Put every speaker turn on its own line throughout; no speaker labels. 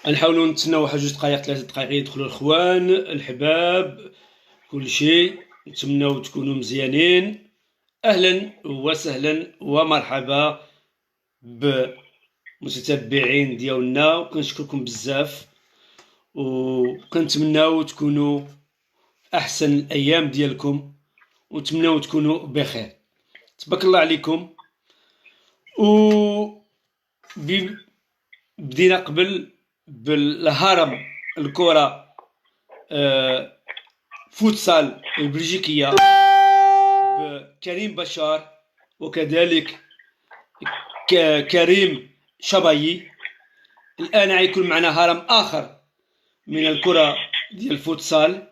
نحاولوا نتسناو واحد 2 دقائق 3 دقائق يدخلوا الاخوان الحباب. كل شيء نتمنوا تكونوا مزيانين. اهلا وسهلا ومرحبا بمتتبعين ديالنا، وكنشكركم بزاف، وكنتمناو تكونوا احسن الايام ديالكم، ونتمناو تكونوا بخير. تبارك الله عليكم. بدينا قبل بالهرم الكرة فوتسال البلجيكية بكريم بشار، وكذلك كريم شبايي. الآن غيكون معنا هرم آخر من الكرة ديال الفوتسال.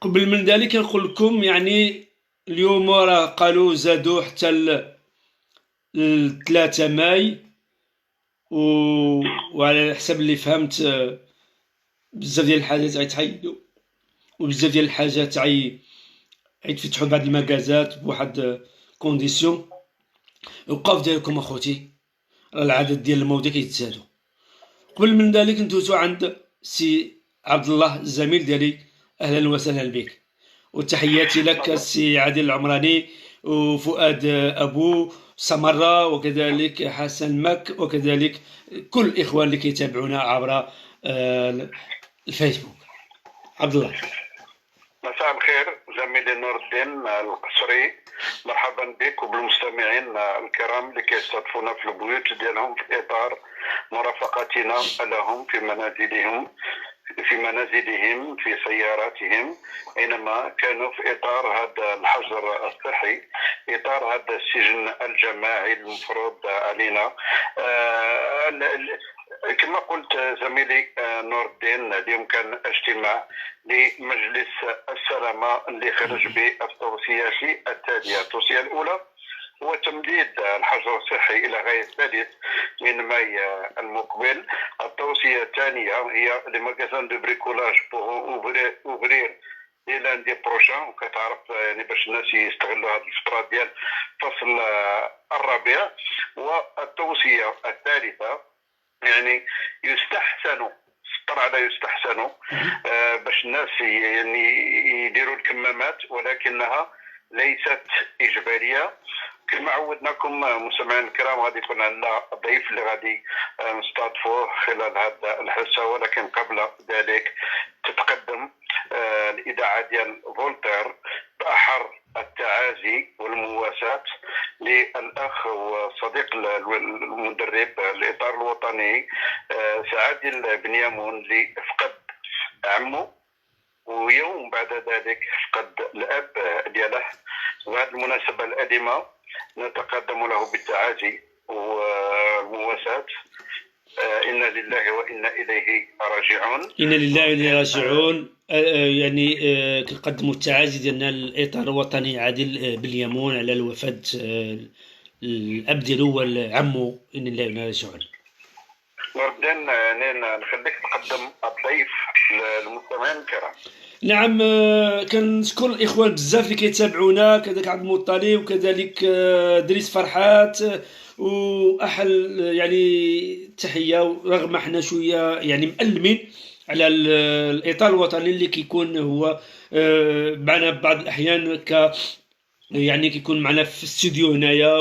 قبل من ذلك نقول لكم يعني اليوم راه قالوا زادوا حتى 3 ماي، وعلى حسب اللي فهمت بزاف ديال الحاجات غيتحيدوا، وبزاف ديال الحاجات غيتفتحوا بعض المكازات بواحد كونديسيون. وقف ديالكم اخوتي، راه العدد ديال الموتى كيتزادوا. قبل من ذلك ندوزو عند سي عبد الله الزميل ديالي. اهلا وسهلا بك، وتحياتي لك السي عادل العمراني، وفؤاد ابو سمرة، وكذلك حسن مك، وكذلك كل الاخوان اللي كيتابعونا عبر الفيسبوك. عبد الله.
مساء الخير زميلي نور الدين القصري، مرحبا بك وبالمستمعين الكرام اللي كيستضيفونا في البيوت ديالهم في اطار مرافقتنا لهم في منازلهم في سياراتهم، حينما كانوا في اطار هذا الحجر الصحي، اطار هذا السجن الجماعي المفروض علينا. كما قلت زميلي نور الدين، اليوم كان اجتماع لمجلس السلامة اللي خرج بالتوصيات التالية. التوصية الأولى هو تمديد الحجر الصحي إلى غاية 3 من ماي المقبل. التوصية الثانية هي لي ماغازان دو بريكولاج بوغ اوفرير دي لاندي بروشان، وكتعرف يعني باش الناس يستغلوا هذه الفترة ديال فصل الربيع. والتوصية الثالثة يعني يستحسن باش الناس يعني يديروا الكمامات، ولكنها ليست إجبارية. كما عودناكم مستمعين الكرام، غادي يكون عندنا ضيف اللي غادي نستضيفوه خلال هذا الحصة، ولكن قبل ذلك تتقدم الإذاعة ديال فولتير بأحر التعازي والمواساة للأخ والصديق المدرب الإطار الوطني سعادل بنيامون اللي فقد عمه، ويوم بعد ذلك فقد الأب دياله. وهذه المناسبة الأليمة نتقدم له بالتعازي والمواساة. إنا لله وإنا إليه راجعون.
إنا لله وإنا راجعون. يعني كنقدموا التعازي ديالنا للإطار الوطني عادل بنيامون على الوفاة الأب ديالو وعمو. إنا لله وإنا راجعون.
نور الدين، نخليك تقدم الضيف للمستمعين الكرام.
نعم، كنشكر الاخوان بزاف اللي كيتابعونا، كذلك عبد المطلب، وكذلك دريس فرحات، واحل يعني تحيه، رغم احنا شويه يعني مألمين على الاطار الوطني اللي كيكون هو معنا بعض الاحيان يعني كيكون معنا في الاستوديو هنايا،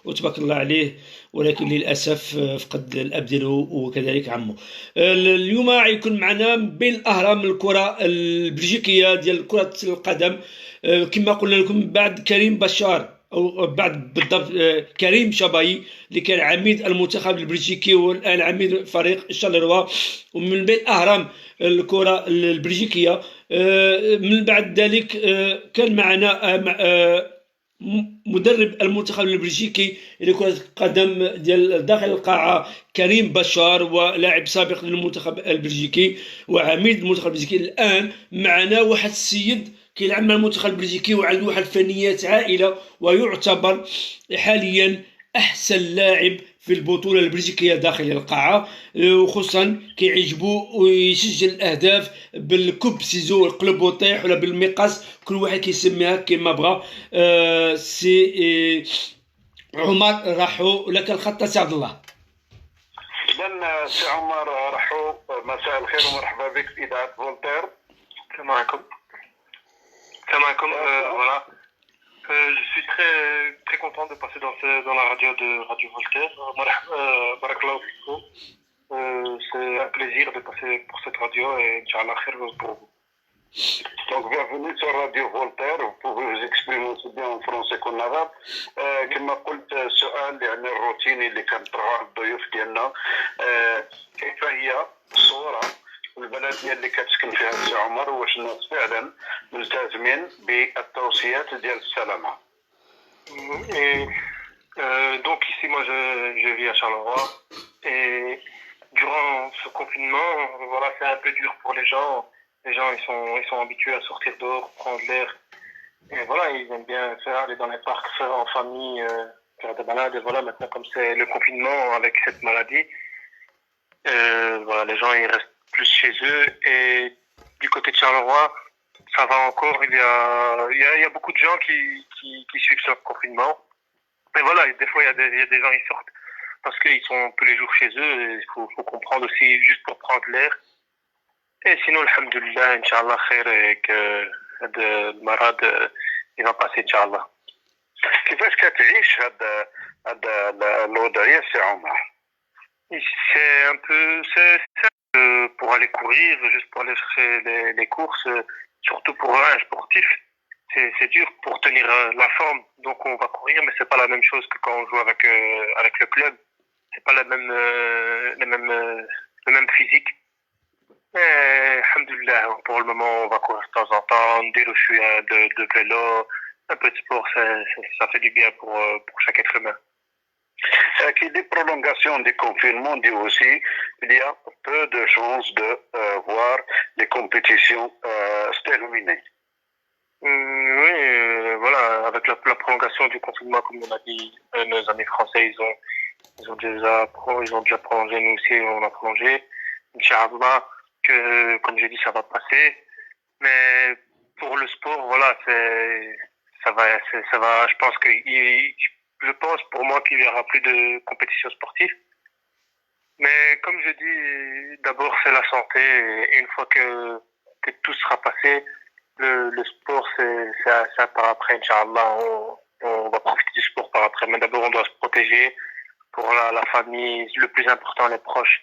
وتبارك الله عليه، ولكن للاسف فقد الاب ديالو وكذلك عمه. اليوم غيكون معنا بين الاهرام الكره البلجيكيه ديال كره القدم، كما قلنا لكم، بعد كريم بشار، او بعد بالضبط كريم شبايي اللي كان عميد المنتخب البلجيكي والان عميد فريق شارلروا، ومن بين اهرام الكره البلجيكيه. من بعد ذلك كان معنا مدرب المنتخب البلجيكي لكرة القدم ديال داخل القاعة كريم بشار، ولاعب سابق للمنتخب البلجيكي وعميد المنتخب البلجيكي. الآن معنا واحد السيد كيلعب مع المنتخب البلجيكي وعنده واحد الفنيات عائلة، ويعتبر حاليا أحسن لاعب في البطولة البلجيكية داخل القاعة، وخصوصا كيعجبو ويسجل الأهداف بالكوب سيزو، القلب وطيح، ولا بالمقاس، كل واحد كيسميها كما بغا. سي عمر راحو لك الخط سي عبد الله.
إذن إذا سي عمر رحو، مساء الخير ومرحبا بك في إذاعة فولتير.
السلام عليكم. السلام عليكم. Voilà. Je suis très content de passer dans la radio de Radio Voltaire. Barakallahu fikou. C'est un plaisir de passer pour cette radio et Inch'Allah khair pour vous.
Donc bienvenue sur Radio Voltaire. Vous pouvez vous exprimer aussi bien en français qu'en arabe. كما قلت سؤال يعني الروتيني اللي كنطرحوه على الضيوف ديالنا، كيف هي الصورة البلدية اللي كتسكن فيها السي عمر، واش الناس فعلا ملتزمين بالتوصيات ديال السلامة؟
Et donc ici moi je vis à Charleroi et durant ce confinement, voilà, c'est un peu dur pour les gens. Les gens ils sont habitués à sortir dehors, prendre l'air. Et voilà, ils aiment bien aller dans les parcs, faire en famille, faire des balades. Et voilà, maintenant comme c'est le confinement avec cette maladie, voilà, les gens ils restent plus chez eux. Et du côté de Charleroi, ça va encore. Il y a beaucoup de gens qui suivent ce confinement. Et voilà, des fois il y a des gens qui sortent parce qu'ils sont tous les jours chez eux. Et il faut comprendre aussi juste pour prendre l'air. Et sinon, alhamdoulilah, Inch'Allah khair, et que le malade il va passer, Inch'Allah.
كيفاش كتعيش هاد الوضعية سي عمر؟
C'est un peu pour aller courir, juste pour aller chercher les courses, surtout pour un sportif. C'est dur pour tenir la forme. Donc on va courir, mais c'est pas la même chose que quand on joue avec le club. C'est pas le même physique. Mais alhamdoulilah, pour le moment on va courir de temps en temps, dérocher de vélo, un peu de sport, ça fait du bien pour chaque être humain.
Qui dit prolongation du confinement dit aussi qu'il y a peu de chances de voir les compétitions se terminer.
Oui, voilà, avec la prolongation du confinement, comme on a dit, nos amis français, ils ont déjà prolongé, nous aussi on a prolongé. Inch'Allah, que comme j'ai dit, ça va passer. Mais pour le sport, voilà, ça va. Je pense pour moi qu'il y aura plus de compétition sportive. Mais comme je dis, d'abord c'est la santé. Et une fois que tout sera passé, le sport c'est par après, Inch'Allah, on va profiter du sport par après. Mais d'abord on doit se protéger pour la famille, le plus important, les proches.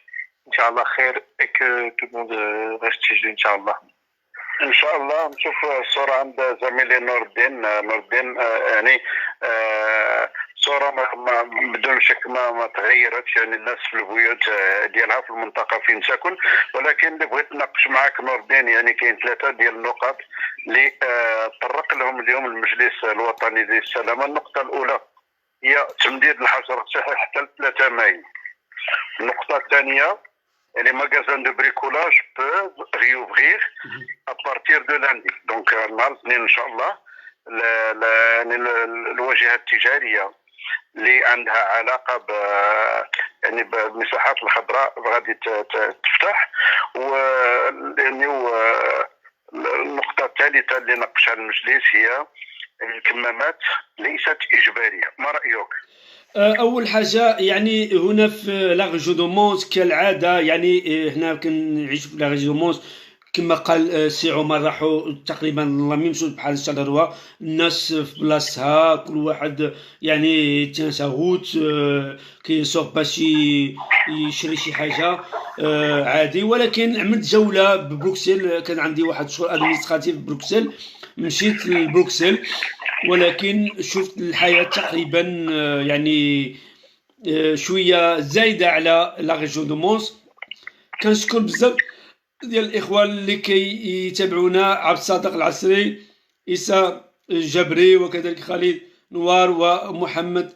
Inch'Allah khair, et que tout le monde reste chez eux, Inch'Allah.
ان شاء الله نشوف الصورة عند زميلي نور الدين. يعني صورة بدون شك ما تغيرتش، يعني الناس في البيوت ديالها في المنطقة فين ساكن. ولكن اللي بغيت نناقش معك نور الدين، يعني كاين 3 ديال النقط اللي طرق لهم اليوم المجلس الوطني للسلامة. النقطة الأولى هي تمديد الحظر الصحي حتى 3 مايو. النقطة الثانية، les magasins de bricolage peuvent réouvrir à partir de lundi. Donc, الاثنين إن شاء الله الواجهة التجارية اللي عندها علاقة يعني بالمساحات الخضراء غادي تفتح. يعني النقطة الثالثة اللي ناقشها المجلس هي الكمامات ليست إجبارية. ما رأيك؟
اول حاجه يعني هنا في لا ريجيون دو مونس كالعاده، يعني هنا كنعيشوا في لا ريجيون دو مونس كما قال سي عمر، راحوا تقريبا لا ميم شوز بحال شارleroi. الناس في بلاصتها، كل واحد يعني تيان سا روت كيسوق باش يشري شي حاجه عادي. ولكن عملت جوله ببروكسل، كان عندي واحد الشغل ادمينستراتيف ببروكسل، مشيت لبروكسل، ولكن شفت الحياة تقريبا يعني شوية زايدة على لا ريجيون دو مونس. كنشكر بزاف ديال الإخوان اللي كيتابعونا، عبد الصادق العسري، إيسا الجبري، وكذلك خالد نوار ومحمد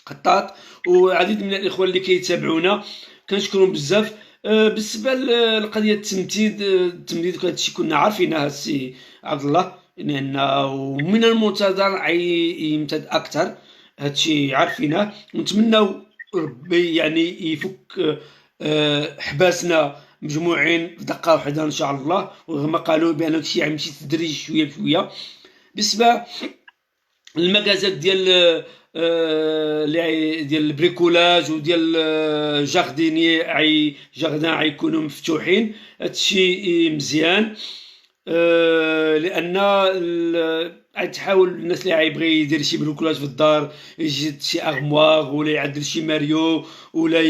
خطاط، وعديد من الإخوان اللي كيتابعونا، كنشكرهم بزاف. بالنسبة لقضية التمديد هادشي كنا عارفينها السي عبد الله، لأنه ومن المنتظر يمتد أكثر، هادشي عارفينه. ونتمناو ربي يعني يفك حباسنا مجموعين في دقة واحدة إن شاء الله، ورغم قالوا بأن هادشي يمشي تدريجي شوية بشوية. بالنسبة المغازات ديال البريكولاج وديال جاردان غيكونوا مفتوحين. هادشي مزيان. لان تحاول الناس اللي غيبغي يدير شي بريكولاج في الدار يجي شي اغمواغ ولا يعدل شي ماريو ولا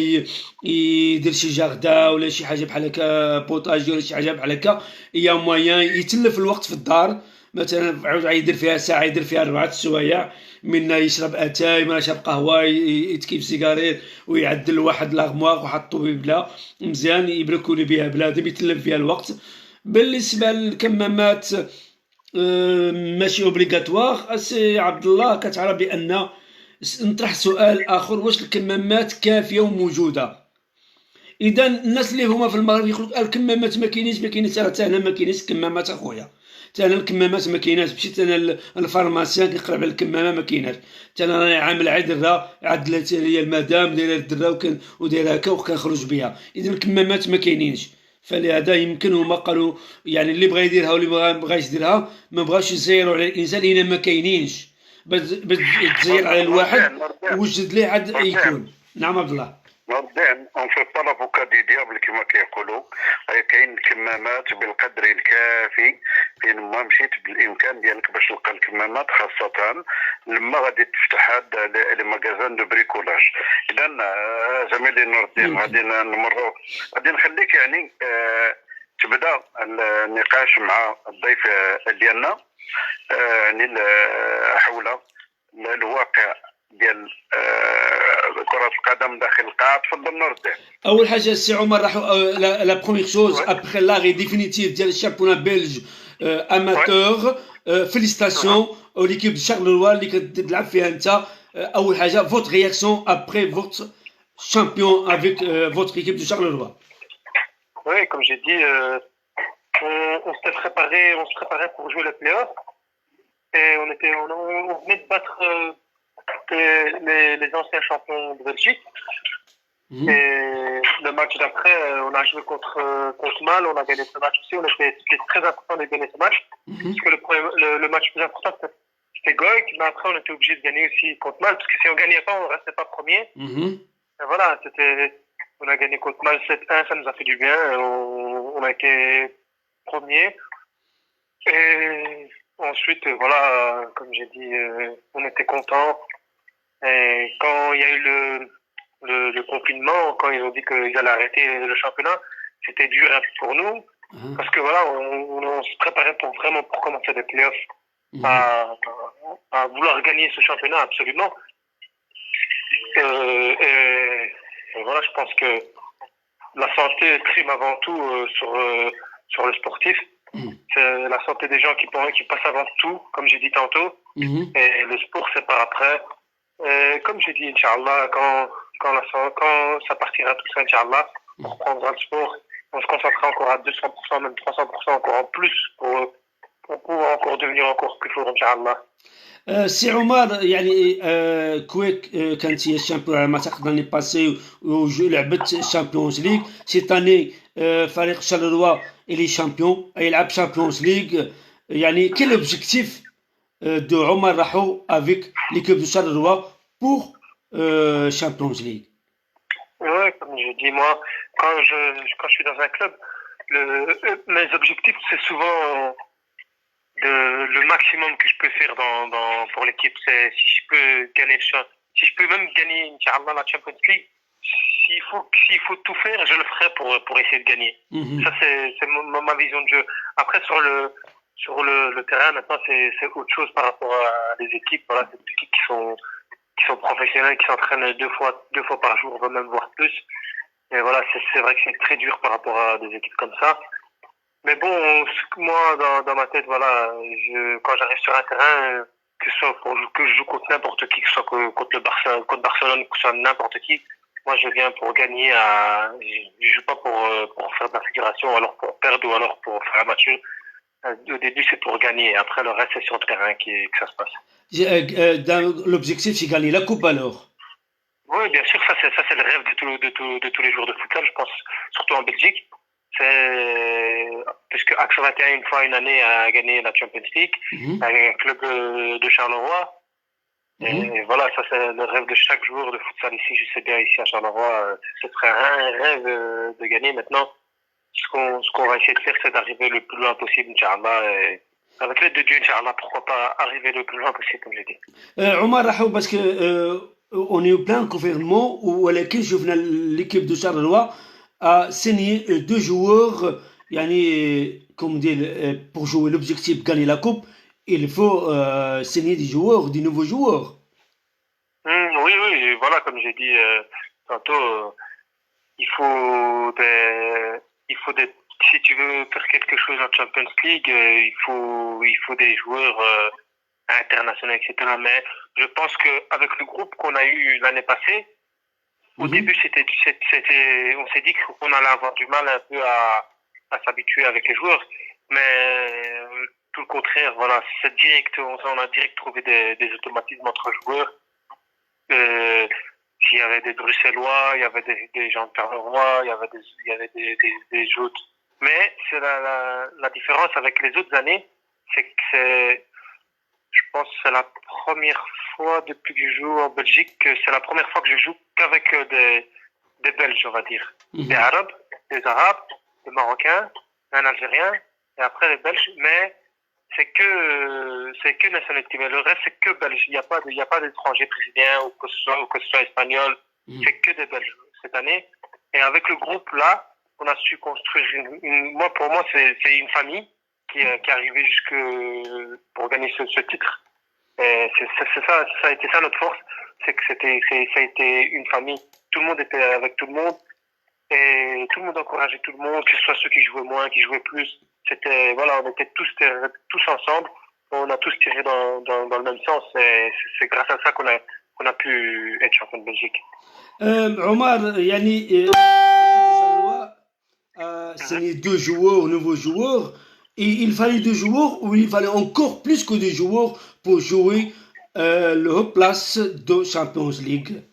يدير شي جاردان ولا شي حاجه بحال هكا بوطاجي ولا شي حاجه بحال هكا يا مويان يتلف الوقت في الدار. مثلا عاود يدير فيها ساعه يدير فيها 4 السوايع منا يشرب اتاي ما يشرب قهوه يتكيف سيجارير ويعدل واحد لاغمواغ وواحد الطوبيبله مزيان يبركولي بها بلادم يتلف فيها الوقت. بالنسبه للكمامات ماشي اوبليغاتوار. السي عبد الله كتعرف بان نطرح سؤال اخر: واش الكمامات كافيه وموجوده؟ اذا الناس اللي هما في المغرب يقولوا الكمامات ما كاينينش راه حتى هنا ما كاينينش كمامات اخويا. حتى انا الكمامات ما كايناش. مشيت انا الفارماسيان كيقرب على الكمامه ما كايناش. حتى انا راني عامل عذره عدلت لي المدام دايره الدره ودايره هكا وكنخرج بها. اذا الكمامات ما كاينينش. فلهذا يمكن هما قالوا يعني اللي بغى يديرها واللي ما بغاش يديرها ما بغاوش يزيروا على الانسان لان ما كاينينش. باش تزير على الواحد وجد ليه عاد يكون. نعم عبد الله.
مبدئيا اون في با لافوكا دي ديابل كما كيقولوا. كاين الكمامات بالقدر الكافي فين ما مشيت بالامكان ديالك باش تلقى الكمامات، خاصه لما غادي تفتح هاد لي ماغازان دو بريكولاج. اذا زميلي نور الدين غادي نمروا، غادي نخليك يعني تبدا النقاش مع الضيف ديالنا يعني حول الواقع ديال كرة القدم داخل القاعة. تفضل نور الدين.
اول حاجه السي عمر راح لا بروميير شوز ابخي لاغي ديفينيتيف ديال الشامبيون بلج اماتور. فيليستاسيون ليكيب دو شارلروا اللي كتلعب فيها انت. اول حاجه فوت رياكسيون ابخي فوت champion avec votre équipe de Charleroi.
Oui, comme j'ai dit, on s'était on se préparait pour jouer les playoffs et on venait de battre les anciens champions de Belgique. Et le match d'après, on a joué contre Mal, on a gagné ce match aussi. C'était très important de gagner ce match parce que le match plus important c'était Goik, mais après on était obligé de gagner aussi contre Mal parce que si on gagnait pas, on restait pas premier. Et voilà, on a gagné contre Mal 7-1, ça nous a fait du bien. On a été premier. Et ensuite, voilà, comme j'ai dit, on était contents. Et quand il y a eu le confinement, quand ils ont dit qu'ils allaient arrêter le championnat, c'était dur pour nous. Parce que voilà, on se préparait vraiment pour commencer les playoffs. À vouloir gagner ce championnat absolument. Et voilà, je pense que la santé prime avant tout sur le sportif. C'est la santé des gens qui passent avant tout, comme j'ai dit tantôt. Et le sport, c'est par après. Et comme j'ai dit, Inch'Allah, quand ça partira tout ça, Inch'Allah, on reprendra le sport. On se concentrera encore à 200%, même 300% encore en plus pour pouvoir encore devenir encore plus fort, Inch'Allah.
سي عمر يعني كويك كانت هي الشامبيون على ما تقدرني باسي ولعبت الشامبيونز ليغ. سيت اني فريق شارلروا الي شامبيون يلعب شامبيونز ليغ. يعني كل اوبجيكتيف دو عمر راحو افيك ليكيب دو شارلروا بور Champions League.
Ouais, comme je dis, moi, quand je suis dans un club, mes objectifs, c'est souvent le maximum que je peux faire pour l'équipe. C'est si je peux gagner si je peux même gagner, Inch'Allah, la Champions League, s'il faut tout faire, je le ferai pour essayer de gagner. Ça, c'est ma vision de jeu. Après, sur le terrain, maintenant, c'est autre chose par rapport à les équipes. Voilà, c'est des équipes qui sont professionnels, qui s'entraînent deux fois par jour, même voire plus. Et voilà, c'est vrai que c'est très dur par rapport à des équipes comme ça. Mais bon, moi, dans ma tête, voilà, quand j'arrive sur un terrain, que ce soit que je joue contre n'importe qui, que ce soit contre Barcelone, que ce soit n'importe qui, moi, je viens pour gagner. Je joue pas pour faire de la figuration, ou alors pour perdre, ou alors pour faire un match. Au début, c'est pour gagner. Après, le reste, c'est sur le terrain que ça se passe.
L'objectif, c'est gagner la coupe alors.
Oui, bien sûr, ça c'est le rêve de tous les joueurs de football, je pense, surtout en Belgique. Puisque Axe 21 une année a gagné la Champions League avec un club de Charleroi. Et voilà, ça c'est le rêve de chaque joueur de futsal ici. Je sais bien ici à Charleroi, ce serait un rêve de gagner. Maintenant, ce qu'on va essayer de faire, c'est d'arriver le plus loin possible, Inch'Allah. Et avec l'aide de Dieu, Inch'Allah, pourquoi pas arriver le plus loin possible, comme j'ai dit.
عمر راحوا باسكو اون اي بلان كوفيرمون ولكن شفنا ليكيب دو شارلوا a signé deux joueurs يعني comme dire pour jouer l'objectif gagner la coupe il faut signer des joueurs des nouveaux joueurs.
Oui, oui, voilà, comme j'ai dit tantôt, il faut des, si tu veux faire quelque chose en Champions League, il faut des joueurs internationaux, etc. Mais je pense qu'avec le groupe qu'on a eu l'année passée, au début, on s'est dit qu'on allait avoir du mal un peu à s'habituer avec les joueurs. Mais tout le contraire, voilà, c'est direct, on a direct trouvé des automatismes entre joueurs. Il y avait des Bruxellois, il y avait des gens de Charleroi, il y avait des autres. Mais c'est la différence avec les autres années, c'est que je pense que c'est la première fois depuis que je joue en Belgique, que c'est la première fois que je joue qu'avec des Belges, on va dire. Des Arabes, des Marocains, un Algérien, et après les Belges, mais c'est que nationalité, mais le reste c'est que belge. Il n'y a pas d'étrangers brésiliens ou que ce soit espagnol. C'est que des Belges cette année. Et avec le groupe là, on a su construire pour moi c'est une famille qui est arrivée jusque pour gagner ce titre. Et ça a été ça notre force, c'est que ça a été une famille. Tout le monde était avec tout le monde. Et tout le monde encourageait tout le monde, que ce soit ceux qui jouaient moins, qui jouaient plus. Voilà, on était tous ensemble. On a tous tiré dans le même sens. Et c'est grâce à ça qu'on a pu être champion de Belgique.
عمر يعني signé deux joueurs, nouveaux joueurs, et il fallait deux joueurs ou il fallait encore plus que deux joueurs pour jouer leur place de Champions League.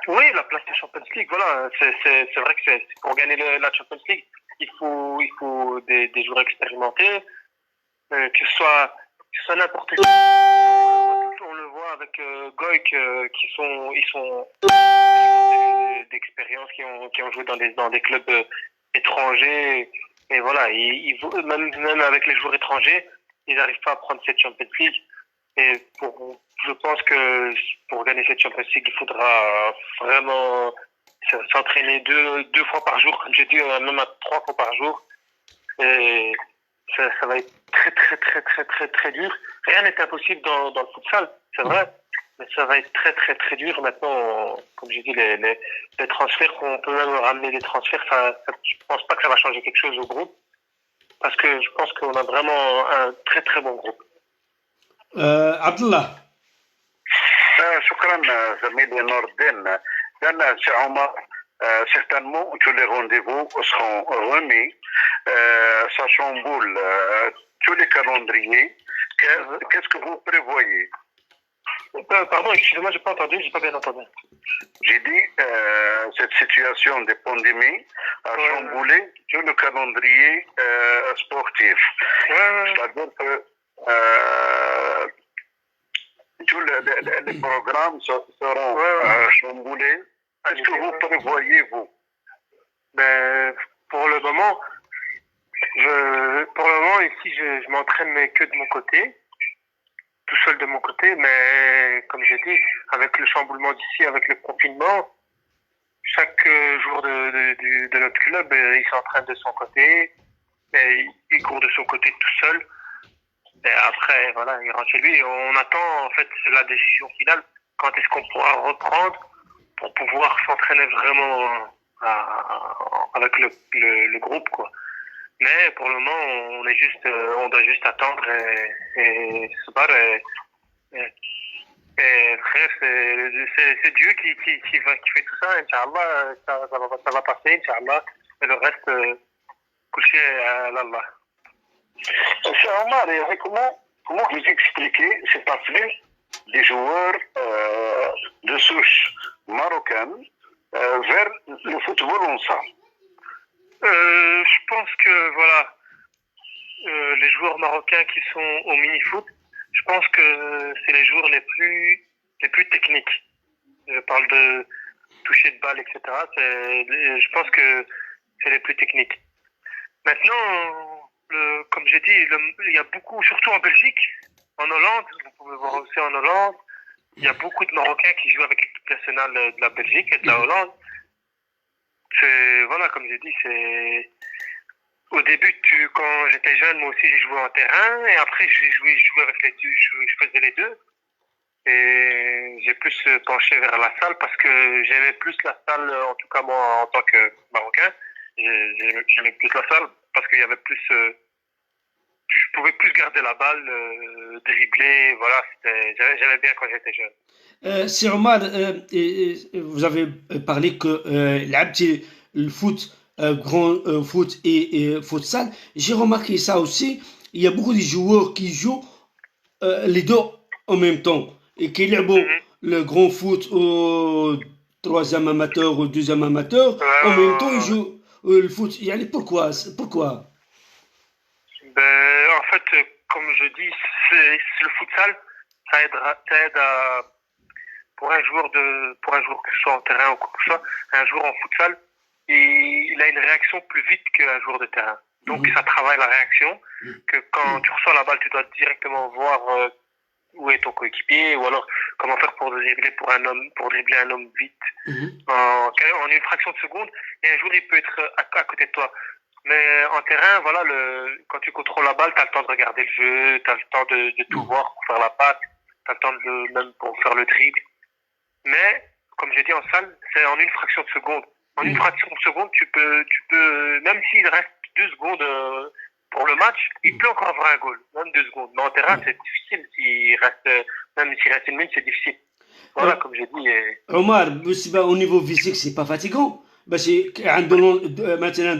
Oui, la place de Champions League, voilà, c'est vrai que pour gagner la Champions League, il faut des joueurs expérimentés, que ce soit n'importe qui. On le voit avec Goik, ils sont d'expérience, qui ont joué dans des clubs étrangers, et voilà, même avec les joueurs étrangers, ils n'arrivent pas à prendre cette Champions League. Et je pense que pour gagner cette Champions League, il faudra vraiment s'entraîner deux fois par jour, comme j'ai dit, même à 3 fois par jour. Et ça va être très, très, très, très, très, très dur. Rien n'est impossible dans le futsal, c'est vrai. Mais ça va être très, très, très dur. Maintenant, comme j'ai dit, les transferts, on peut même ramener des transferts. Je pense pas que ça va changer quelque chose au groupe. Parce que je pense qu'on a vraiment un très, très bon groupe.
عبد الله.
شكرا زميلي نور الدين. لأن سي عمر certainement tous les rendez-vous seront remis. Ça chamboule tous les calendriers. Qu'est-ce que vous prévoyez?
Pardon, excusez-moi, j'ai pas entendu, j'ai pas bien entendu.
J'ai dit cette situation de pandémie a chamboulé tout le calendrier sportif. C'est-à-dire que tous les programmes seront chamboulés. Est-ce que vous prévoyez, vous?
Pour le moment, ici, je m'entraîne mais que de mon côté, tout seul de mon côté, mais comme j'ai dit, avec le chamboulement d'ici, avec le confinement, chaque joueur de notre club, il s'entraîne de son côté, et il court de son côté tout seul. Et après, voilà, il rentre chez lui. Et on attend en fait la décision finale. Quand est-ce qu'on pourra reprendre pour pouvoir s'entraîner vraiment avec le groupe, quoi. Mais pour le moment, on doit juste attendre et se battre. Et frère, c'est Dieu qui fait tout ça. Inch'Allah, ça va passer, Inch'Allah. Et le reste, couché à Allah.
Cher Omar, comment vous expliquez cet afflux des joueurs de souche marocaine vers le football ensemble?
Je pense que voilà, les joueurs marocains qui sont au mini-foot, je pense que c'est les joueurs les plus les plus techniques. Je parle de toucher de balle, etc. Je pense que c'est les plus techniques. Maintenant, comme j'ai dit, il y a beaucoup, surtout en Belgique, en Hollande, vous pouvez voir aussi en Hollande, il y a beaucoup de Marocains qui jouent avec l'équipe nationale de la Belgique et de la Hollande. Voilà, comme j'ai dit, c'est au début, quand j'étais jeune, moi aussi j'ai joué en terrain et après j'ai joué avec les deux, je faisais les deux. Et j'ai plus penché vers la salle parce que j'aimais plus la salle, en tout cas moi en tant que Marocain, j'aimais plus la salle parce qu'il y avait plus, je pouvais plus garder la balle, dribbler, voilà, j'aimais bien quand j'étais jeune.
C'est Omar, vous avez parlé que l'habitude, le foot, grand foot et futsal. J'ai remarqué ça aussi. Il y a beaucoup de joueurs qui jouent les deux en même temps et qui jouent
Mhm.
le grand foot au troisième amateur ou deuxième amateur. En même temps, ils jouent le foot. Yani, pourquoi?
En fait, comme je dis, c'est le futsal, ça aide à, pour un joueur que ce soit en terrain ou quoi que ce soit, un joueur en futsal, il a une réaction plus vite qu'un joueur de terrain. Donc ça travaille la réaction, que quand tu reçois la balle, tu dois directement voir où est ton coéquipier, ou alors comment faire pour dribbler un homme vite en une fraction de seconde, et un joueur il peut être à côté de toi. Mais en terrain, voilà, quand tu contrôles la balle, tu as le temps de regarder le jeu, tu as le temps de tout voir pour faire la passe, tu as le temps même pour faire le dribble. Mais, comme j'ai dit en salle, c'est en une fraction de seconde. En une fraction de seconde, tu peux, même s'il reste 2 secondes pour le match, il peut encore avoir un goal, même 2 secondes. Mais en terrain, c'est difficile. Même s'il reste une minute, c'est difficile. Voilà, comme j'ai dit.
Omar, au niveau physique, c'est pas fatigant. Maintenant,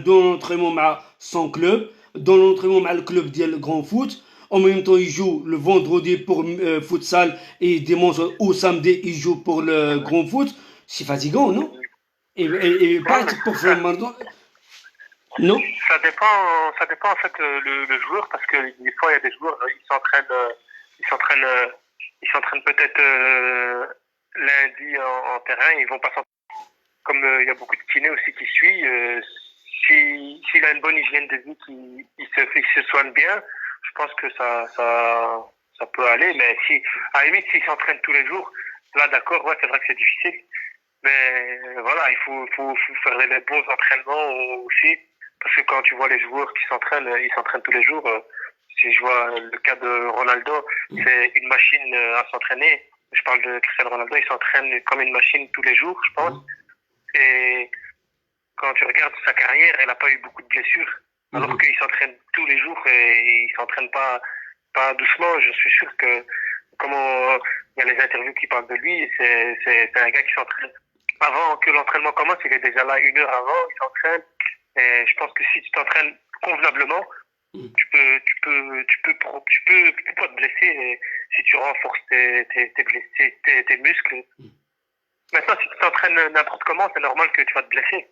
dans l'entraînement avec son club, dans l'entraînement avec le club de grand foot, en même temps, il joue le vendredi pour futsal et dimanche ou samedi, il joue pour le grand foot. C'est fatigant, non? Et pas être performant, non?
Ça dépend en fait le joueur parce que des fois il y a des joueurs ils s'entraînent peut-être lundi en terrain, ils vont pas s'entraîner. Comme il y a beaucoup de kinés aussi qui suivent, s'il a une bonne hygiène de vie, il se soigne bien, je pense que ça peut aller. Mais à la limite, s'il s'entraîne tous les jours, là d'accord, ouais, c'est vrai que c'est difficile. Mais voilà, il faut faire les bons entraînements aussi. Parce que quand tu vois les joueurs qui s'entraînent, ils s'entraînent tous les jours. Si je vois le cas de Ronaldo, c'est une machine à s'entraîner. Je parle de Cristiano Ronaldo, il s'entraîne comme une machine tous les jours, je pense. Et quand tu regardes sa carrière, elle n'a pas eu beaucoup de blessures. Alors qu'il s'entraîne tous les jours et il s'entraîne pas doucement. Je suis sûr que, comment il y a les interviews qui parlent de lui, c'est un gars qui s'entraîne. Avant que l'entraînement commence, il est déjà là 1 heure avant, il s'entraîne. Et je pense que si tu t'entraînes convenablement, tu peux pas te blesser si tu renforces tes muscles. Maintenant, si tu t'entraînes n'importe comment, c'est normal que tu vas te blesser.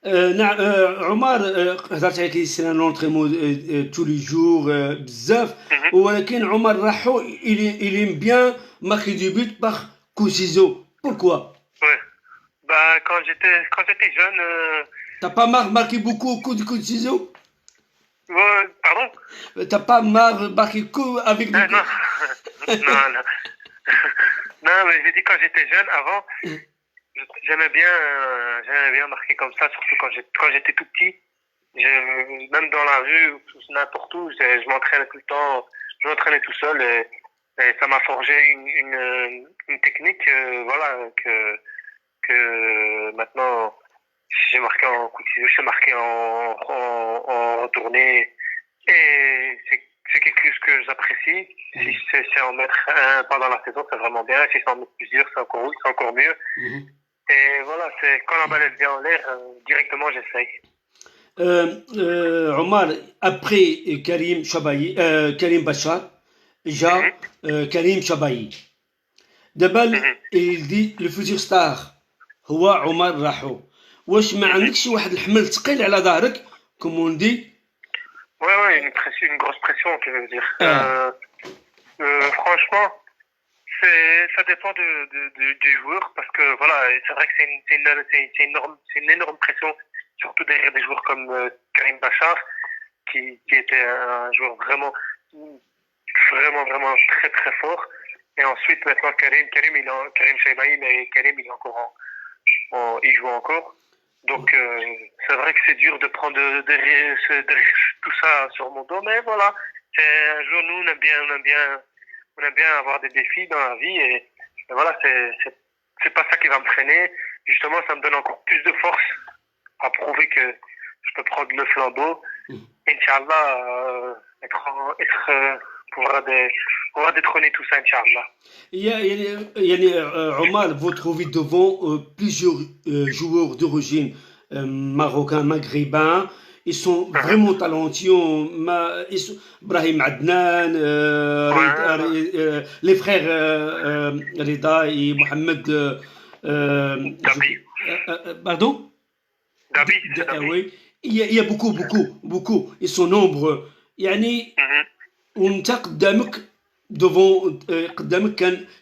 نعم عمر هضرت عليك يصير لونطريمون tous les jours بزاف ولكن عمر راحو il aime bien marquer du but par coup de ciseau. Pourquoi?
Ouais. Quand j'étais jeune.
T'as pas marqué beaucoup coup de ciseau?
Ouais, pardon?
T'as pas marqué coup avec
Non. Non. Non, mais j'ai dit quand j'étais jeune, avant, j'aimais bien marquer comme ça, surtout quand j'étais tout petit. Même dans la rue, n'importe où, je m'entraînais tout le temps, je m'entraînais tout seul et ça m'a forgé une technique, voilà, que maintenant, si j'ai marqué en coup de ciseau, je sais marquer en retournée. Et c'est quelque chose que j'apprécie. Si c'est en mettre un pendant la saison, c'est vraiment bien. Si c'est en mettre plusieurs, c'est encore mieux. Et voilà, c'est quand la balle elle vient en l'air, directement j'essaye.
Omar, après Karim Bachar, Karim Chabayi. دابا يلدي الفوتور ستار هو عمر راحو واش ما عندكش واحد الحمل ثقيل على ظهرك كومون دي
Ouais, une grosse pression, tu veux dire. Franchement, Ça dépend du joueur parce que voilà, c'est vrai que c'est une énorme pression, surtout derrière des joueurs comme Karim Bachar, qui était un joueur vraiment très très fort. Et ensuite maintenant Karim Saimaï, mais Karim il est encore il joue encore. Donc c'est vrai que c'est dur de prendre derrière tout ça sur mon dos, mais voilà, c'est un jour nous on aime bien avoir des défis dans la vie et voilà, c'est pas ça qui va me freiner. Justement, ça me donne encore plus de force à prouver que je peux prendre le flambeau. Inch'Allah, pouvoir détrôner tout ça, Inch'Allah.
Omar, vous trouvez devant plusieurs joueurs d'origine marocain, maghrébin. Ils sont vraiment talentueux. Brahim Adnan, les frères Reda et Mohamed. Pardon?
Gabi.
Oui. Il y a beaucoup. Ils sont nombreux. يعني وانت قدامك دوفون قدامك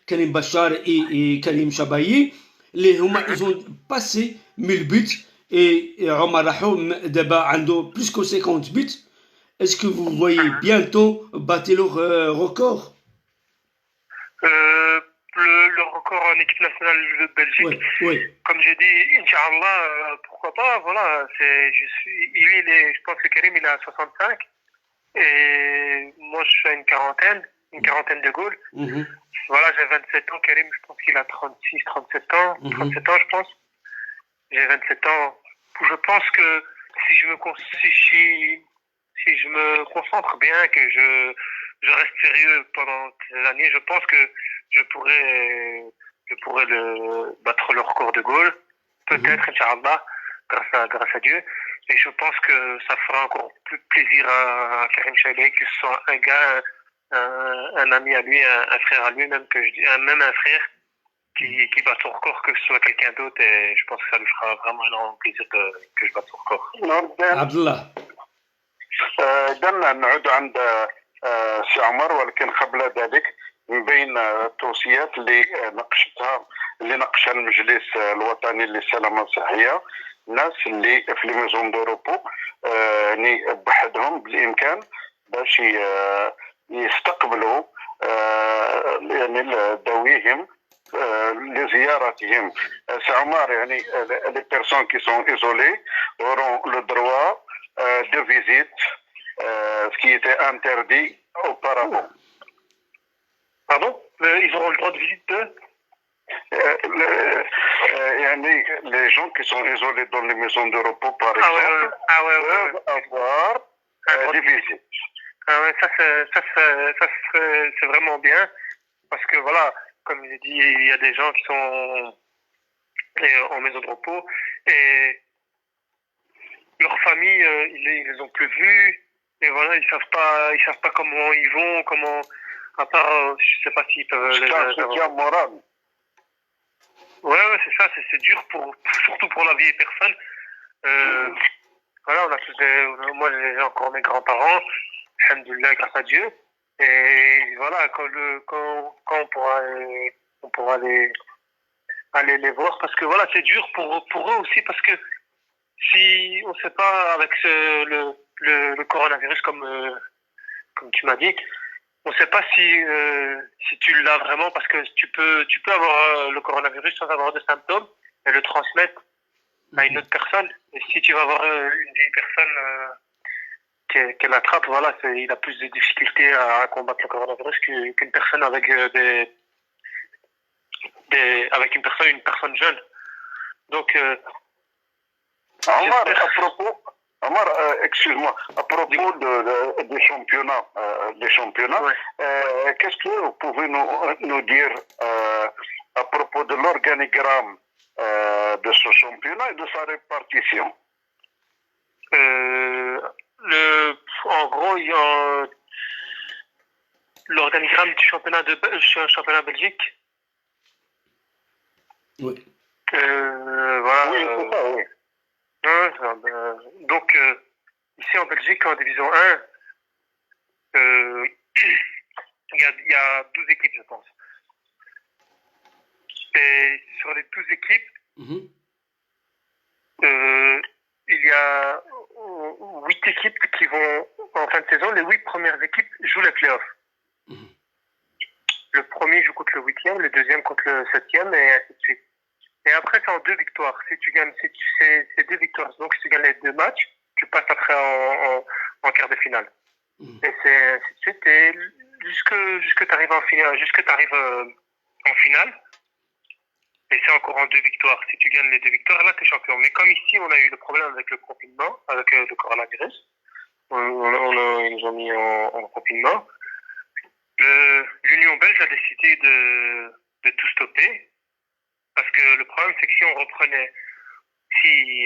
كان بشار اي كريم شبايي اللي هما ايزون باسي 1000 بوت اي عمر راحو دابا عنده بلوس كو 50 بوت. اسكو فو فويي بيانتو باتي لور ريكورد؟
Le record en équipe nationale de Belgique.
Oui.
Comme j'ai dit, Inch'Allah, pourquoi pas, voilà, je pense que Karim, il est à 65, et moi, je suis à une quarantaine de goals. Voilà, j'ai 27 ans, Karim, je pense qu'il a 36, 37 ans, 37 ans, je pense. J'ai 27 ans. Je pense que si je me concentre bien, que je reste sérieux pendant ces années, je pense que je pourrais battre le record de goal. Peut-être, Inch'Allah, grâce à Dieu. Et je pense que ça fera encore plus plaisir à Karim Chailey que ce soit un gars, un ami à lui, un frère à lui, même un frère qui bat son record, que ce soit quelqu'un d'autre. Et je pense que ça lui fera vraiment énormément plaisir que je batte son record.
Abdullah.
دعنا نعود عند سي عمر، ولكن قبل ذلك من بين التوصيات اللي ناقشها المجلس الوطني للسلامه الصحيه، الناس اللي في لي ميزون دو روبو يعني بحدهم بالامكان باش يستقبلوا يعني ذويهم لزيارتهم. سي عمر، يعني les personnes qui sont isolées auront le droit de visite, ce qui était interdit auparavant.
Pardon? Ils auront le droit de visite de
les gens qui sont isolés dans les maisons de repos, par exemple, peuvent avoir des visites.
Ça c'est vraiment bien, parce que voilà, comme j'ai dit, il y a des gens qui sont en maison de repos et leur famille, ils les ont plus vus, et voilà, ils savent pas comment ils vont, à part, je sais pas s'ils peuvent.
C'est un soutien moral.
Ouais, c'est ça, c'est dur surtout pour la vieille personne. Voilà, moi j'ai encore mes grands-parents, alhamdoulilah, grâce à Dieu, et voilà, quand on pourra aller les voir, parce que voilà, c'est dur pour eux aussi, parce que si on sait pas avec le coronavirus, comme tu m'as dit, on sait pas si tu l'as vraiment, parce que tu peux avoir le coronavirus sans avoir de symptômes et le transmettre à une autre personne. Et si tu vas avoir une vieille personne qui l'attrape, voilà, il a plus de difficultés à combattre le coronavirus qu'une personne avec une personne jeune. Donc
Omar, excuse-moi, à propos des championnats, ouais. Qu'est-ce que vous pouvez nous dire à propos de l'organigramme de ce championnat et de sa répartition?
En gros, il y a l'organigramme du championnat Belgique.
Oui.
Voilà.
Oui, c'est ça, oui.
Donc, ici en Belgique, en division 1, il y a 12 équipes, je pense. c'est sur les 12 équipes,
Mhm.
il y a 8 équipes qui vont en fin de saison. Les 8 premières équipes jouent les playoffs.
Mhm.
Le premier joue contre le 8e, le deuxième contre le 7e, et ainsi de suite. Et après, c'est en 2 victoires. Si tu gagnes, c'est 2 victoires. Donc, si tu gagnes les 2 matchs, tu passes après en quart de finale.
Mhm.
Et c'est ainsi de suite. Et jusque tu arrives en finale, en finale. Et c'est encore en 2 victoires. Si tu gagnes les 2 victoires, là, tu es champion. Mais comme ici, on a eu le problème avec le confinement, avec le coronavirus, ils nous ont mis en confinement. L'Union belge a décidé de tout stopper. Parce que le problème, c'est que si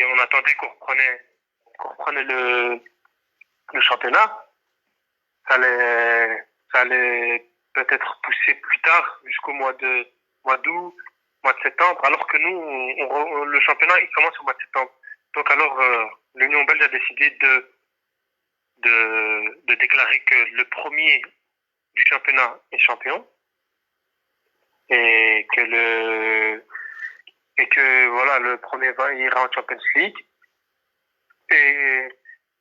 on attendait qu'on reprenait le championnat, ça allait peut-être pousser plus tard, jusqu'au mois d'août, mois de septembre, alors que nous, le championnat, il commence au mois de septembre. Donc alors, l'Union belge a décidé de déclarer que le premier du championnat est champion et que voilà, le premier 20 ira en Champions League. Et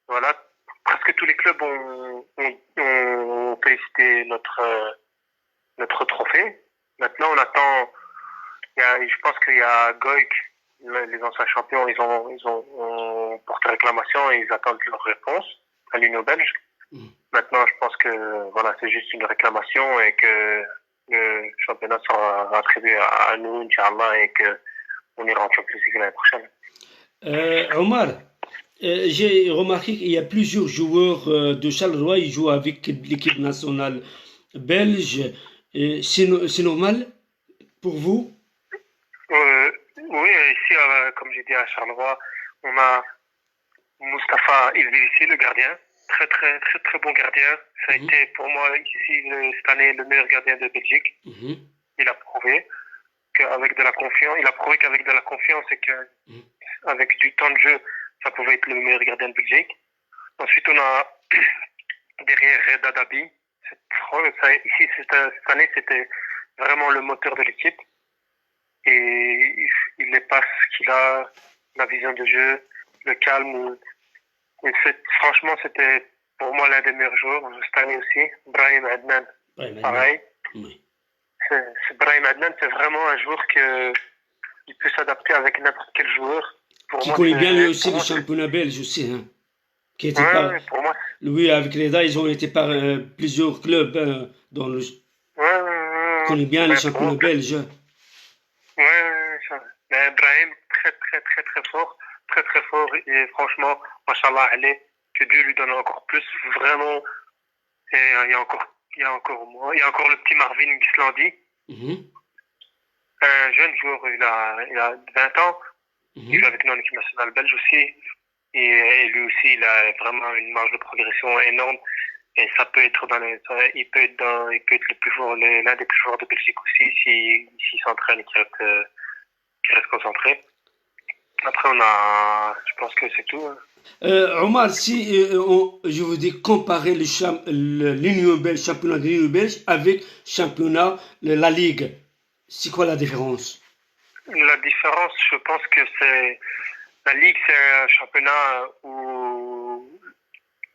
voilà, presque tous les clubs ont félicité notre trophée. Maintenant, on attend. Je pense qu'il y a Goik, les anciens champions, ils ont porté réclamation et ils attendent leur réponse à l'Union belge. Maintenant, je pense que voilà, c'est juste une réclamation et que le championnat sera attribué à nous, Inch'Allah, et que on ira en Champions League l'année prochaine.
Omar, j'ai remarqué qu'il y a plusieurs joueurs de Charleroi, ils jouent avec l'équipe nationale belge. C'est normal pour vous?
Oui, ici, comme j'ai dit à Charleroi, on a Mustapha Ilvici, le gardien. Très, très, très, très bon gardien. Ça a été pour moi ici, cette année, le meilleur gardien de Belgique. Il a prouvé qu'avec de la confiance, et qu'avec du temps de jeu, ça pouvait être le meilleur gardien de Belgique. Ensuite, on a derrière Reda Dabi. Ici, cette année, c'était vraiment le moteur de l'équipe. Et il les passe qu'il a, la vision de jeu, le calme. Et franchement, c'était pour moi l'un des meilleurs joueurs cette année aussi. Brahim Adnan, pareil.
Oui.
Brahim Adnan, c'est vraiment un joueur il peut s'adapter avec n'importe quel joueur.
Qui connaît bien lui aussi le championnat belge aussi. Hein. Qui était
pour moi.
Lui, avec Reda, ils ont été par plusieurs clubs dans le. Connaît bien le championnat belge.
Mais Brahim, très, très, très, très fort. Très, très fort. Et franchement, Machallah, allez, que Dieu lui donne encore plus. Vraiment. Et il y a encore le petit Marvin Gislandi. Un jeune joueur, il a 20 ans. Il joue avec nous en équipe nationale belge aussi. Et lui aussi, il a vraiment une marge de progression énorme. Et ça peut être il peut être le plus fort, l'un des plus forts de Belgique aussi, s'il s'entraîne et qu'il reste concentré. Après, je pense que c'est tout.
Omar, si je vous dis comparer l'Union belge, championnat de l'Union belge avec championnat de la Ligue, c'est quoi la différence?
La différence, je pense que la Ligue, c'est un championnat où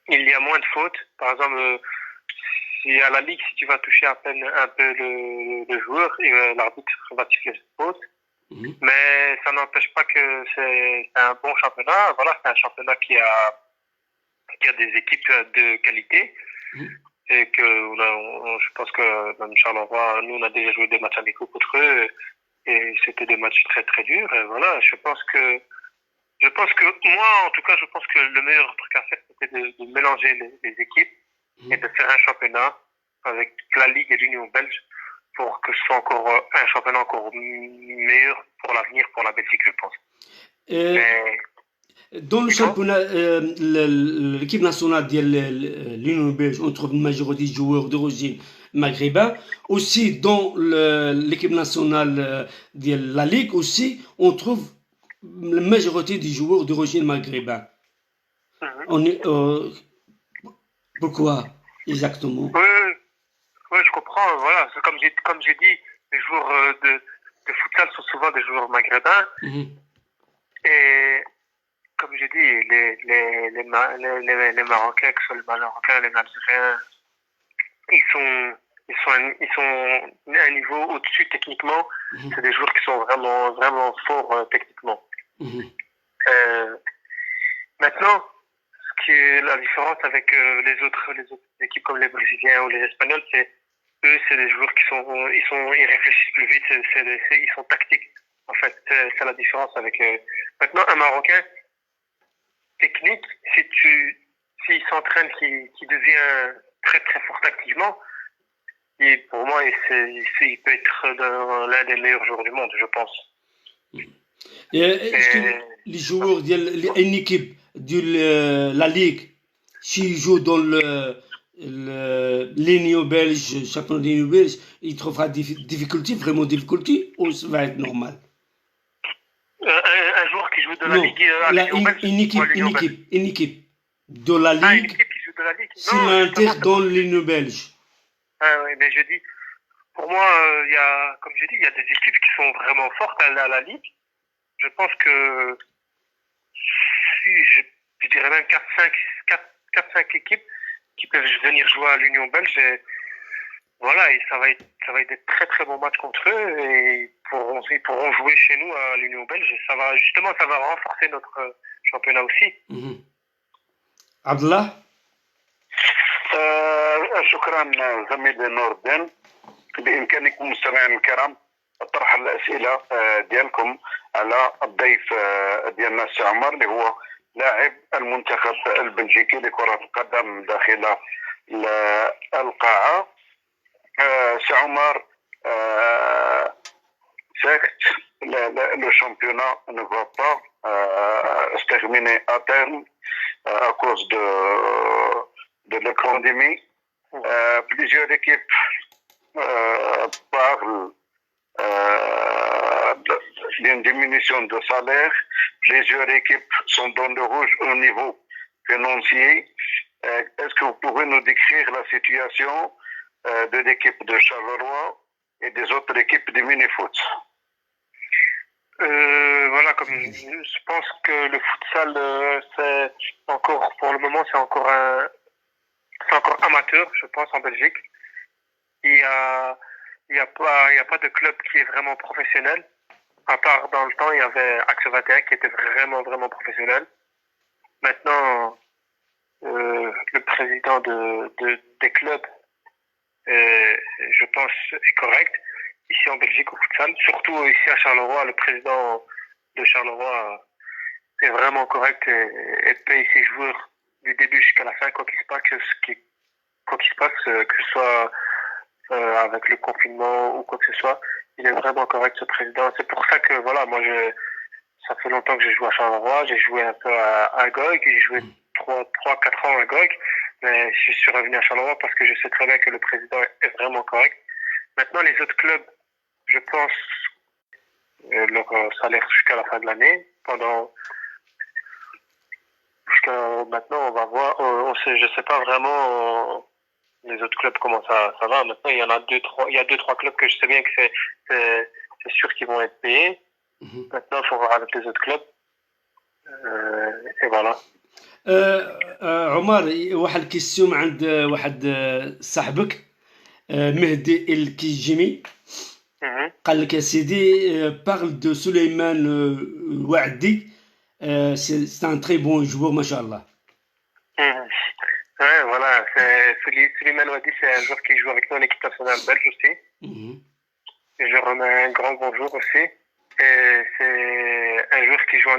il y a moins de fautes. Par exemple, si à la Ligue, si tu vas toucher à peine un peu le joueur, l'arbitre va siffler cette faute. Mais ça n'empêche pas que c'est un bon championnat. Voilà, c'est un championnat qui a des équipes de qualité. Et que je pense que même Charleroi, nous on a déjà joué des matchs amicaux contre eux et c'était des matchs très très durs. Et voilà, je pense que moi en tout cas, je pense que le meilleur truc à faire c'était de mélanger les équipes et de faire un championnat avec la Ligue et l'Union belge pour que ce soit encore un championnat encore meilleur pour l'avenir pour la Belgique, je pense.
Dans le championnat, l'équipe nationale de l'Union belge, on trouve une majorité de joueurs d'origine maghrébin. Aussi, dans l'équipe nationale de la Ligue, aussi, on trouve la majorité des joueurs d'origine maghrébin. Pourquoi exactement?
Oui, je comprends. Voilà, comme j'ai dit, les joueurs de futsal sont souvent des joueurs maghrébins. Et comme je dis, les Marocains, que ce soit les Marocains, les Algériens, ils sont à un niveau au-dessus techniquement. C'est des joueurs qui sont vraiment, vraiment forts techniquement. Maintenant, ce qui est la différence avec les autres équipes comme les Brésiliens ou les Espagnols, c'est eux, c'est des joueurs ils réfléchissent plus vite, ils sont tactiques. En fait, c'est la différence avec. Maintenant, un Marocain technique, s'il s'entraîne, qui devient très très fort tactiquement, et pour moi, il peut être l'un des meilleurs joueurs du monde, je pense.
Est-ce que les joueurs d'une équipe de la Ligue, s'ils jouent dans l'Union belge, championnat de l'Union belge, il trouvera vraiment difficulté ou ça va être normal?
Un joueur qui joue de la Ligue à l'Union belge,
une équipe de la Ligue,
une équipe qui joue de la Ligue,
s'il intègre dans l'Union belge.
Ah oui, mais je dis, pour moi, comme je dis, il y a des équipes qui sont vraiment fortes à la Ligue. Je pense que je dirais même 4-5 équipes qui peuvent venir jouer à l'Union belge. Et voilà, et ça va être des très très bons matchs contre eux et ils pourront jouer chez nous à l'Union belge. Et ça va renforcer notre championnat aussi.
Abdallah.
شكرا زميلي نور الدين. بإمكانكم مستمعينا الكرام طرح الأسئلة ديالكم على الضيف ديالنا السي عمر اللي هو لاعب المنتخب البلجيكي لكرة القدم داخل القاعة. سي عمر, certes, le championnat ne va pas se terminer à terme à cause de la pandémie. Plusieurs équipes parlent d'une diminution de salaire. Plusieurs équipes sont dans le rouge au niveau financier. Est-ce que vous pouvez nous décrire la situation de l'équipe de Charleroi et des autres équipes de mini-foot?
Voilà, comme je pense que le futsal, c'est encore, pour le moment, c'est encore amateur, je pense, en Belgique. Il y a pas de club qui est vraiment professionnel. À part dans le temps, il y avait Axe 21 qui était vraiment, vraiment professionnel. Maintenant, le président des clubs, je pense, est correct. Ici en Belgique au futsal, surtout ici à Charleroi, le président de Charleroi est vraiment correct et paye ses joueurs du début jusqu'à la fin, quoi qu'il se passe, que ce soit avec le confinement ou quoi que ce soit. Il est vraiment correct, ce président. C'est pour ça que, voilà, moi, ça fait longtemps que je joue à Charleroi. J'ai joué un peu à Goïc. J'ai joué 3-4 ans à Goïc. Mais je suis revenu à Charleroi parce que je sais très bien que le président est vraiment correct. Maintenant, les autres clubs, je pense, leur salaire jusqu'à la fin de l'année. Jusqu'à maintenant, on va voir. Je sais pas vraiment les autres clubs comment ça va. Maintenant, il y en a 2-3 clubs que je sais bien que c'est sûr qu'ils vont être payés. Maintenant, il faut voir avec les autres clubs. Et voilà.
عمر, واحد الكيستيون عند واحد صاحبك مهدي الكيجيمي قال لك يا سيدي parle de Souleymane Ouaddi, c'est un très bon joueur ما شاء الله.
Ouais, voilà, Souleymane Ouaddi, c'est un joueur qui joue avec nous en équipe nationale belge aussi. Et je remets un grand bonjour aussi. Et c'est un joueur qui joue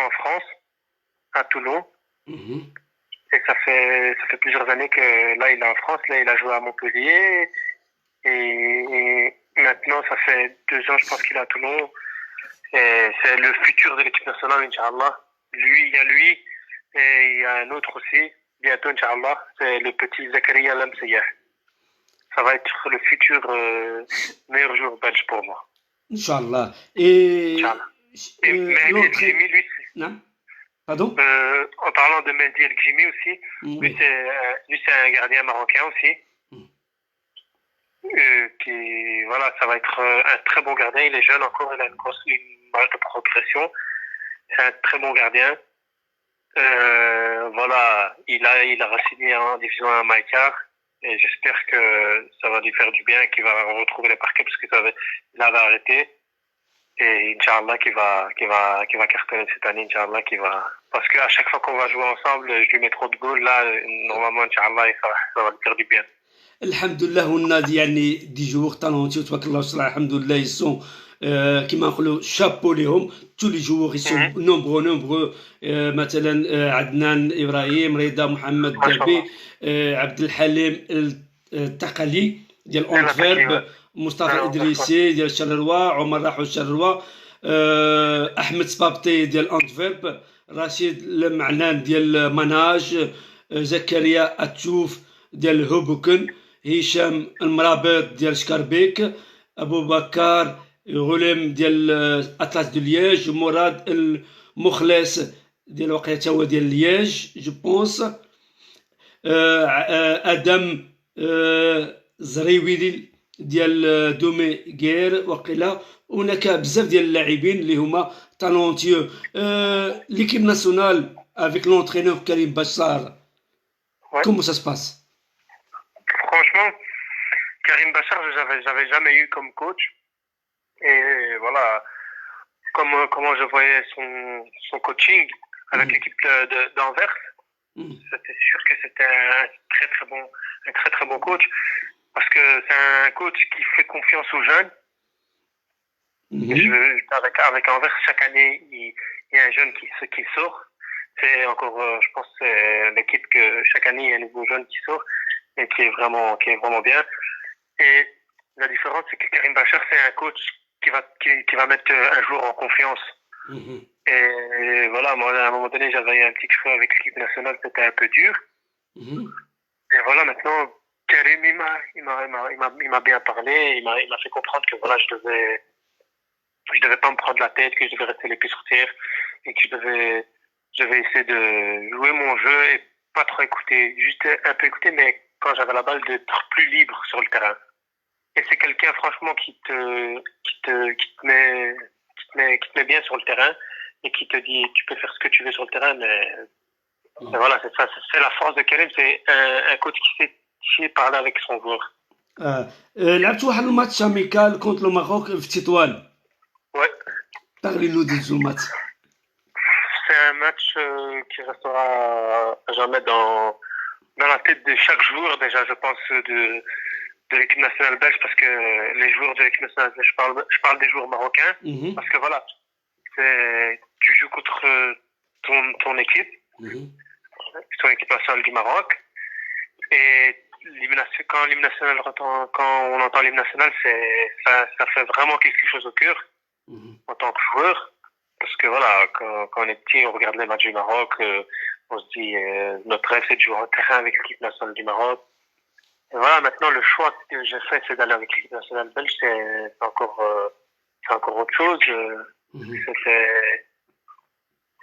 en France, à Toulon. Et ça fait plusieurs années que là il est en France, là il a joué à Montpellier et maintenant ça fait 2 ans je pense qu'il est à Toulon et c'est le futur de l'équipe nationale, Inch'Allah. Il y a lui et il y a un autre aussi bientôt, Inch'Allah, c'est le petit Zakaria Lamseyah. Ça va être le futur meilleur joueur belge pour moi,
Inch'Allah. Et
Mehdi El Gimi, lui,
non? Pardon?
En parlant de Mehdi El Gimi aussi, lui c'est un gardien marocain aussi. Voilà, ça va être un très bon gardien. Il est jeune encore, il a une marge de progression. C'est un très bon gardien. Voilà, il a re-signé en division 1 à Maïkar. Et j'espère que ça va lui faire du bien, qu'il va retrouver les parquets parce il avait arrêté. Et Inch'Allah qui va cartonner cette année, Inch'Allah parce qu'à chaque fois qu'on va jouer ensemble, je lui mets trop de goals, là, normalement, Inch'Allah, ça va lui faire du bien.
Alhamdoulilah, on a يعني دي جوور talentueux تبارك الله صراحة alhamdoulilah ils sont كيما نقولوا chapeau ليهم tous les joueurs ils sont nombreux مثلا عدنان إبراهيم رضا محمد دربي عبد الحليم التقلي ديال أونتفيرب مصطفى إدريسي ديال شارleroi عمر راحو شارleroi أحمد سبابتي ديال أونتفيرب رشيد المعنان ديال مناج زكريا أتشوف ديال هوبوكن هشام المرابط ديال شكربيك ابو بكر غليم ديال اطلس دو لياج مراد المخلص ديال وقيته هو ديال لياج جو بونس ادم زريويلي ديال دومي غير وقيلا هناك بزاف ديال اللاعبين اللي هما تالونتيو ليكيب ناسيونال افيك لونترينور كريم بشار كومو سا سباس
Franchement, Karim Bachar, j'avais jamais eu comme coach. Et voilà, comment je voyais son coaching avec l'équipe d'Anvers, c'était sûr que c'était un très bon coach. Parce que c'est un coach qui fait confiance aux jeunes. Avec Anvers, chaque année, il y a un jeune qui sort. C'est encore, je pense, c'est l'équipe que chaque année, il y a un nouveau jeune qui sort. Et qui est vraiment bien. Et la différence, c'est que Karim Bachar, c'est un coach qui va mettre un joueur en confiance. Et voilà, moi, à un moment donné, j'avais un petit creux avec l'équipe nationale, c'était un peu dur. Et voilà, maintenant, Karim, il m'a bien parlé, il m'a fait comprendre que voilà, je devais pas me prendre la tête, que je devais rester les pieds sur terre, et que je devais essayer de jouer mon jeu et pas trop écouter, juste un peu écouter, mais quand j'avais la balle, d'être plus libre sur le terrain. Et c'est quelqu'un, franchement, qui te met bien sur le terrain et qui te dit, tu peux faire ce que tu veux sur le terrain, mais voilà, c'est ça, c'est la force de Karim, c'est un coach qui sait parler avec son joueur.
لعبت واحد الماتش اميكال كونت لو ماروك في تطوان.
Ouais.
parlez nous de ce match.
C'est un match qui restera à jamais dans la tête de chaque joueur, déjà, je pense, de l'équipe nationale belge, parce que les joueurs de l'équipe nationale belge, je parle des joueurs marocains, parce que voilà, tu joues contre ton équipe, ton équipe nationale du Maroc, et quand on entend l'hymne national, ça fait vraiment quelque chose au cœur, en tant que joueur, parce que voilà, quand on est petit, on regarde les matchs du Maroc, on se dit, notre rêve, c'est de jouer en terrain avec l'équipe nationale du Maroc. Et voilà, maintenant, le choix que j'ai fait, c'est d'aller avec l'équipe nationale belge, c'est encore autre chose.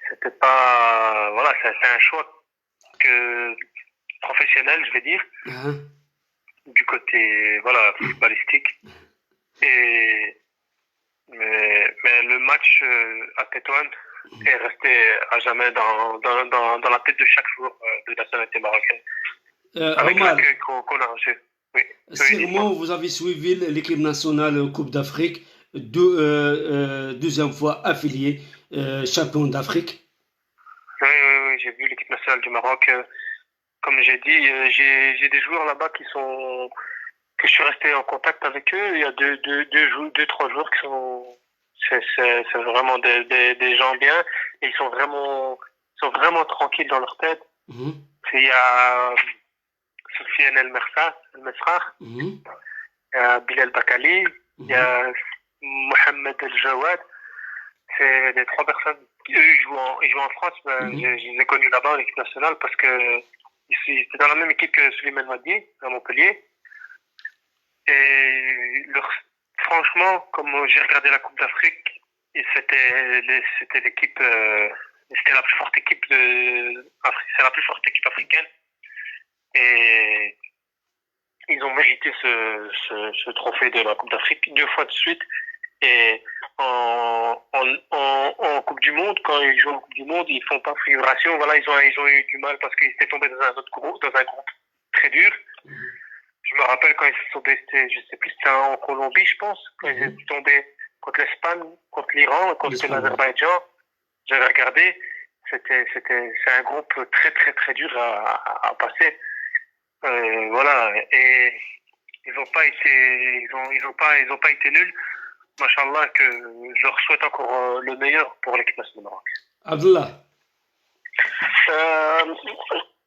C'était pas, voilà, c'est un choix professionnel, je vais dire, du côté, voilà, footballistique. Mais le match à Tétouan est resté à jamais dans la tête de chaque joueur de la nationalité marocaine. Avec l'accueil qu'on a reçu. Oui.
Sûrement, vous avez suivi l'équipe nationale Coupe d'Afrique, deuxième fois affiliée champion d'Afrique.
Oui, j'ai vu l'équipe nationale du Maroc. Comme j'ai dit, j'ai des joueurs là-bas que je suis resté en contact avec eux. Il y a deux, trois joueurs qui sont, c'est vraiment des gens bien, et ils sont vraiment tranquilles dans leur tête. Il y a Soufiane El Mesrar, il y a Bilal Bakali, il y a Mohamed El Jawad. C'est les trois personnes. Eux, ils jouent en France, mais je les ai connus là-bas en équipe nationale parce que c'est dans la même équipe que Souleymane Wadi à Montpellier. Et franchement, comme j'ai regardé la Coupe d'Afrique, et c'était l'équipe, c'était la plus forte équipe c'est la plus forte équipe africaine. Et ils ont mérité ce trophée de la Coupe d'Afrique 2 fois de suite. Et en Coupe du Monde, quand ils jouent en Coupe du Monde, ils font pas figuration. Voilà, ils ont eu du mal parce qu'ils étaient tombés dans un groupe très dur. Je me rappelle quand ils sont tombés, je sais plus, c'était en Colombie, je pense, quand ils étaient tombés contre l'Espagne, contre l'Iran, contre l'Azerbaïdjan. J'avais regardé, c'est un groupe très très très dur à passer. Voilà, et ils ont pas été nuls. Machallah, que je leur souhaite encore le meilleur pour l'équipe nationale du Maroc.
Abdullah.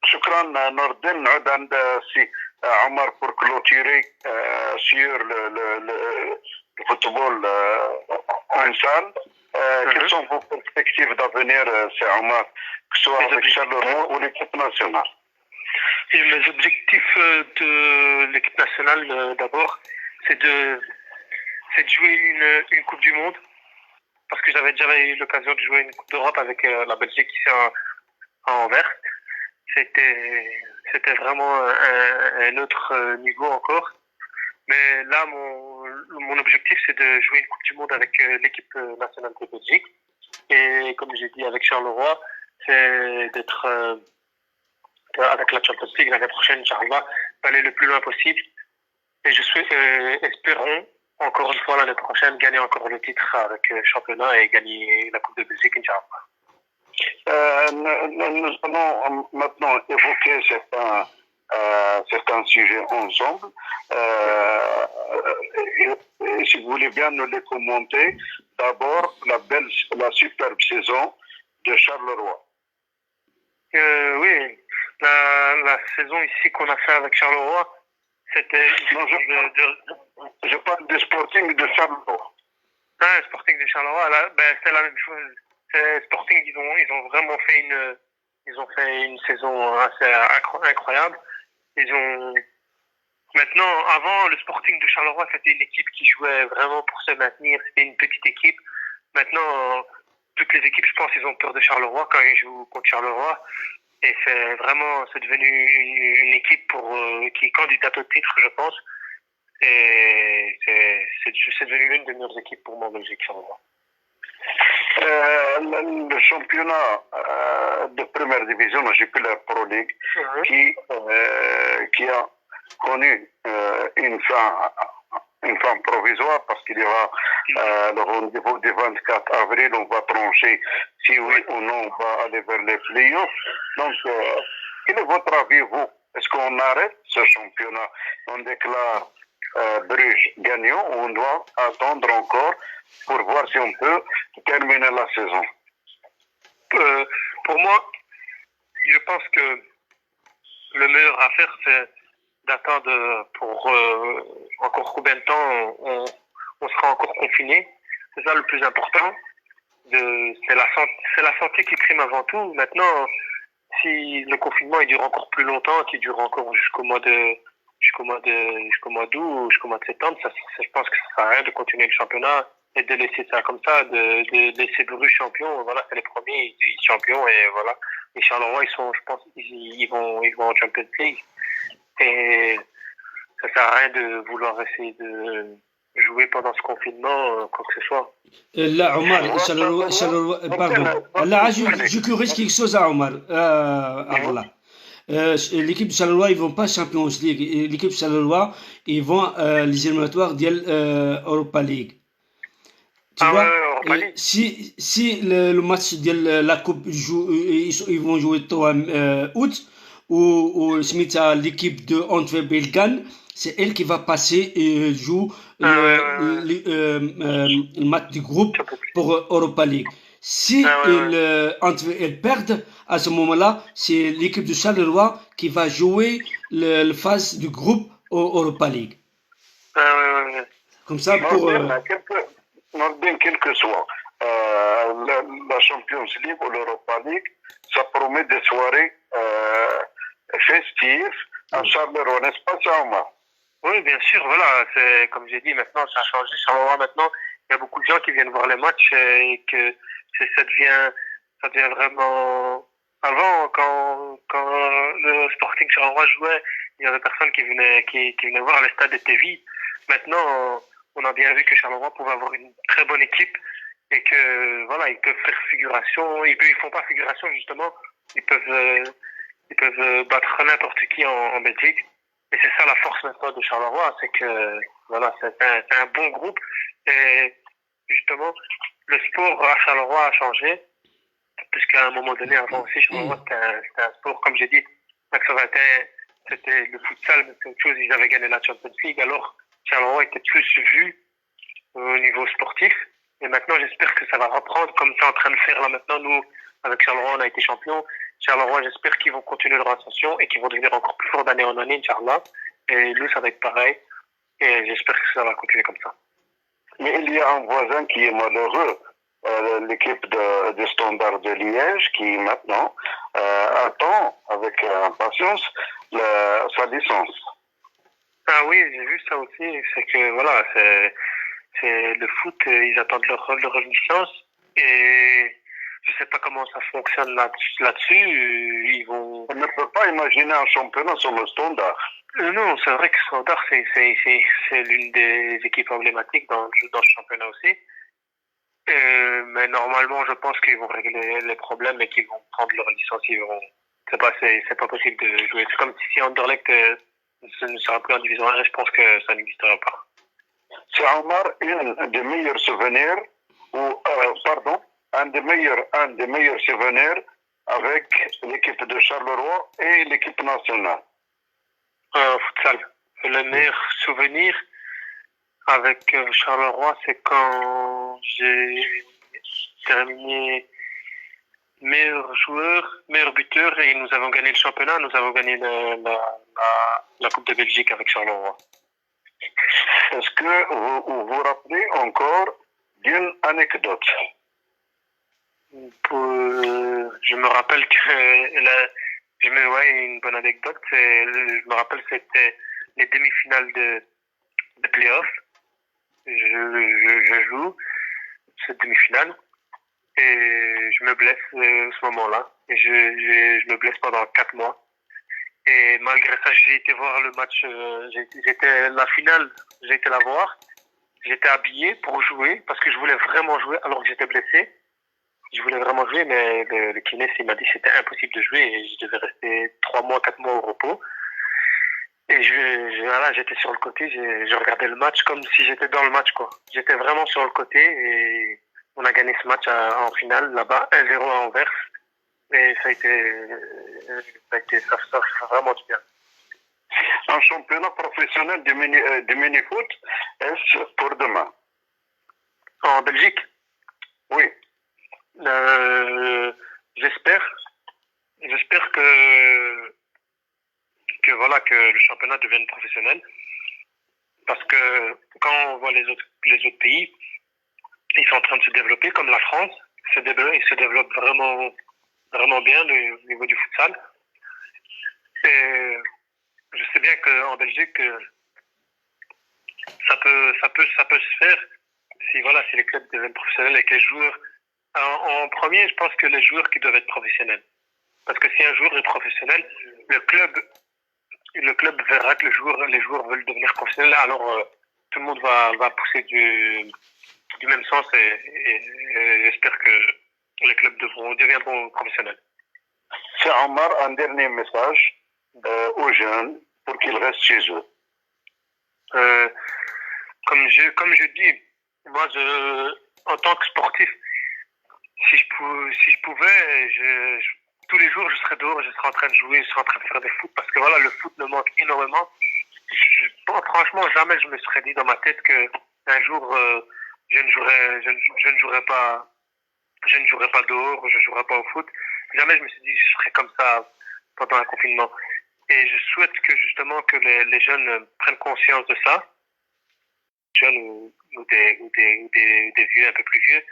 شكرا نوردين. نعود عند سي عمر pour clôturer sur le football en salle. Quelles sont vos perspectives d'avenir, c'est Omar, que ce soit avec Charleroi ou l'équipe nationale?
Et mes objectifs de l'équipe nationale, d'abord, c'est de jouer une Coupe du Monde, parce que j'avais déjà eu l'occasion de jouer une Coupe d'Europe avec la Belgique ici à Anvers. C'était vraiment un autre niveau encore. Mais là, mon objectif, c'est de jouer une Coupe du Monde avec l'équipe nationale de Belgique. Et comme j'ai dit avec Charleroi, c'est d'être avec la Champions League l'année prochaine, Inch'Allah, d'aller le plus loin possible. Et espérons encore une fois l'année prochaine gagner encore le titre avec le championnat et gagner la Coupe de Belgique, Inch'Allah.
Nous allons maintenant évoquer certains sujets ensemble. Et si vous voulez bien nous les commenter, d'abord la superbe saison de Charleroi.
Oui, la saison ici qu'on a fait avec Charleroi, c'était
je parle du Sporting de Charleroi.
Ah, le Sporting de Charleroi, là, c'est la même chose. Sporting, ils ont vraiment fait une saison assez incroyable. Maintenant, avant, le Sporting de Charleroi, c'était une équipe qui jouait vraiment pour se maintenir. C'était une petite équipe. Maintenant, toutes les équipes, je pense, ils ont peur de Charleroi quand ils jouent contre Charleroi. Et c'est devenu une équipe qui est candidate au titre, je pense. Et c'est devenu l'une des meilleures équipes pour moi, Belgique, Charleroi.
Le championnat de première division, j'ai pu la Pro League, qui a connu une fin provisoire parce qu'il y aura le rendez-vous du 24 avril, on va trancher si oui ou non on va aller vers les playoffs. Donc, quel est votre avis, vous? Est-ce qu'on arrête ce championnat? On déclare Bruges gagnant ou on doit attendre encore pour voir si on peut terminer la saison?
Pour moi, je pense que le meilleur à faire, c'est d'attendre pour encore combien de temps on sera encore confiné. C'est ça le plus important. C'est la santé qui prime avant tout. Maintenant, si le confinement il dure encore plus longtemps, qu'il dure encore jusqu'au mois d'août ou jusqu'au mois de septembre, je pense que ça sert à rien de continuer le championnat et de laisser ça comme ça, de laisser Bruges champion. Voilà, c'est les premiers champions et voilà. Les Charleroi, je pense, ils vont en Champions League. Et ça sert à rien de vouloir essayer de jouer pendant ce confinement, quoi que ce soit.
لا عمر شارلروا باردون لا je corrige quelque chose à Omar Abdallah. L'équipe de Charleroi ils vont pas Champions League, l'équipe de Charleroi ils vont les éliminatoires de Europa League. Tu vois, si le match de la coupe ils vont jouer le 3 août ou l'équipe de Antwerp elle gagne, c'est elle qui va passer et joue le match du groupe pour Europa League. Si Antwerp elle perd, à ce moment-là, c'est l'équipe de Charleroi qui va jouer le phase du groupe au Europa League. Comme ça pour
quel que soit la Champions League ou l'Europa League, ça promet des soirées festives à Charleroi, n'est-ce pas ça, Omar?
Oui, bien sûr, voilà, c'est comme j'ai dit, maintenant ça a changé. Charleroi, maintenant, il y a beaucoup de gens qui viennent voir les matchs et que ça devient vraiment. Avant, quand le Sporting Charleroi jouait, il y avait personne qui venait voir. Le stade était vide. Maintenant, on a bien vu que Charleroi pouvait avoir une très bonne équipe et que voilà, ils peuvent faire figuration. Ils font pas figuration justement. Ils peuvent battre n'importe qui en Belgique. Et c'est ça la force maintenant de Charleroi, c'est que voilà, c'est un bon groupe. Et justement, le sport à Charleroi a changé, puisqu'à un moment donné, avant aussi, Charleroi, c'était un sport, comme j'ai dit, Max 21, c'était le futsal, mais c'est autre chose, ils avaient gagné la Champions League, alors Charleroi était plus vu au niveau sportif. Et maintenant, j'espère que ça va reprendre comme c'est en train de faire là maintenant. Nous, avec Charleroi, on a été champions. Charleroi, j'espère qu'ils vont continuer leur ascension et qu'ils vont devenir encore plus forts d'année en année, Inch'Allah. Et nous, ça va être pareil. Et j'espère que ça va continuer comme ça.
Mais il y a un voisin qui est malheureux, l'équipe de Standard de Liège, qui maintenant attend avec impatience sa licence.
Ah oui, j'ai vu ça aussi. C'est que voilà, c'est le foot, ils attendent leur licence et je sais pas comment ça fonctionne là-dessus. Ils vont.
On ne peut pas imaginer un championnat sur le Standard.
Non, c'est vrai que Standard, c'est l'une des équipes emblématiques dans ce championnat aussi. Mais normalement, je pense qu'ils vont régler les problèmes et qu'ils vont prendre leur licence. C'est pas possible de jouer. C'est comme si Anderlecht ne sera plus en division 1. Je pense que ça n'existera pas.
C'est Omar, un des meilleurs souvenirs, un des meilleurs souvenirs avec l'équipe de Charleroi et l'équipe nationale.
Futsal. Le meilleur souvenir avec Charleroi, c'est quand j'ai terminé meilleur joueur, meilleur buteur et nous avons gagné le championnat, nous avons gagné la Coupe de Belgique avec Charleroi.
Est-ce que vous vous rappelez encore d'une anecdote?
Je me rappelle que une bonne anecdote, je me rappelle que c'était les demi-finales de play-off. Je joue cette demi-finale et je me blesse ce moment-là. Et je me blesse pendant 4 mois. Et malgré ça, j'ai été voir le match. J'étais la finale, j'ai été la voir. J'étais habillé pour jouer parce que je voulais vraiment jouer alors que j'étais blessé. Je voulais vraiment jouer, mais le kiné il m'a dit que c'était impossible de jouer et je devais rester 3 mois, 4 mois au repos. Et voilà, j'étais sur le côté, je regardais le match comme si j'étais dans le match, quoi. J'étais vraiment sur le côté et on a gagné ce match en finale, là-bas, 1-0 à Anvers. Et ça fait vraiment du bien.
Un championnat professionnel de mini-foot, est-ce pour demain?
En Belgique?
Oui.
J'espère que voilà, que le championnat devienne professionnel. Parce que quand on voit les autres pays, ils sont en train de se développer, comme la France, ils se développent vraiment, vraiment bien au niveau du futsal. Et je sais bien qu'en Belgique, ça peut se faire si les clubs deviennent professionnels et que les joueurs. En premier, je pense que les joueurs qui doivent être professionnels. Parce que si un joueur est professionnel, le club verra que les joueurs veulent devenir professionnels, alors tout le monde va pousser du même sens et j'espère que les clubs deviendront professionnels.
C'est Omar, un dernier message aux jeunes pour qu'ils restent chez eux.
Comme je dis, moi, en tant que sportif, si je pouvais, tous les jours, je serais dehors, je serais en train de jouer, je serais en train de faire des foot, parce que voilà, le foot me manque énormément. Franchement, jamais je me serais dit dans ma tête que un jour, je ne jouerais pas dehors, je ne jouerais pas au foot. Jamais je me suis dit que je serais comme ça pendant un confinement. Et je souhaite que justement que les jeunes prennent conscience de ça. Jeunes ou des vieux, un peu plus vieux.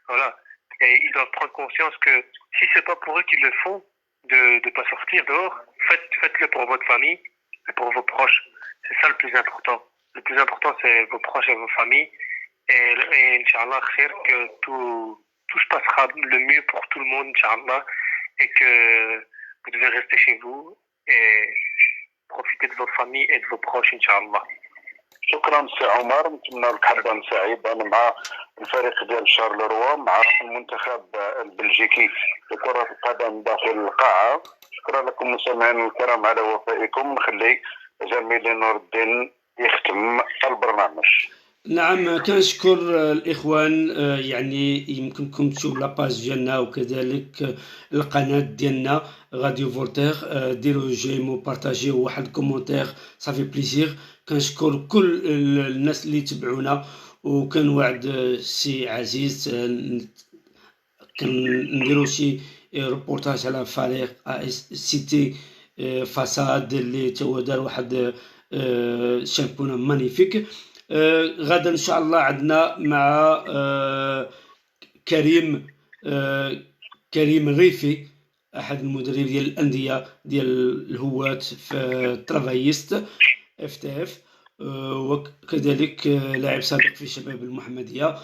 Voilà. Et ils doivent prendre conscience que si c'est pas pour eux qu'ils le font, de pas sortir dehors, faites-le pour votre famille et pour vos proches. C'est ça le plus important. Le plus important, c'est vos proches et vos familles. Et Inch'Allah, que tout se passera le mieux pour tout le monde, Inch'Allah. Et que vous devez rester chez vous. Et profitez de votre famille et de vos proches, Inch'Allah.
شكرا سي عمر، نتمنى لك حظا سعيدا مع الفريق ديال شارلروا مع المنتخب البلجيكي لكرة القدم داخل القاعة. شكرا لكم مستمعينا الكرام على وفائكم. نخلي زميلي نور الدين يختم البرنامج.
نعم، كنشكر الاخوان. يعني يمكنكم تشوفوا لاباج ديالنا وكذلك القناه ديالنا راديو فولتير، ديروا جيم وبارطاجيو واحد كومونتير، صافي بليزير. كنشكر كل الناس اللي تبعونا، وكان وعد سي عزيز كنديروا شي روبورتاج على فريق سيتي فساد اللي تو دار واحد شامبيون مانيفيك. غدا ان شاء الله عندنا مع كريم الريفي، احد المدربين ديال الانديه ديال الهواة في ترافايست اف تي اف، وكذلك لاعب سابق في شباب المحمديه.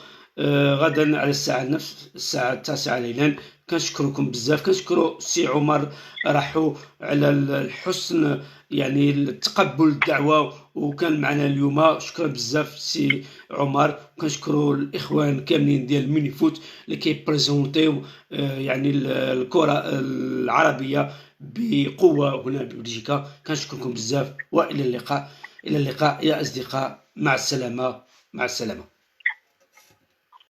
غدا على نفس الساعه 9 ليلا. كنشكركم بزاف، كنشكروا سي عمر راحوا على الحسن، يعني التقبل الدعوه وكان معنا اليوم. شكرا بزاف سي عمر. كنشكروا الاخوان كاملين ديال ميني فوت اللي كيبريزونطيو يعني الكره العربيه بقوه هنا ببلجيكا. كنشكركم بزاف والى اللقاء. الى اللقاء يا اصدقاء، مع السلامه، مع السلامه.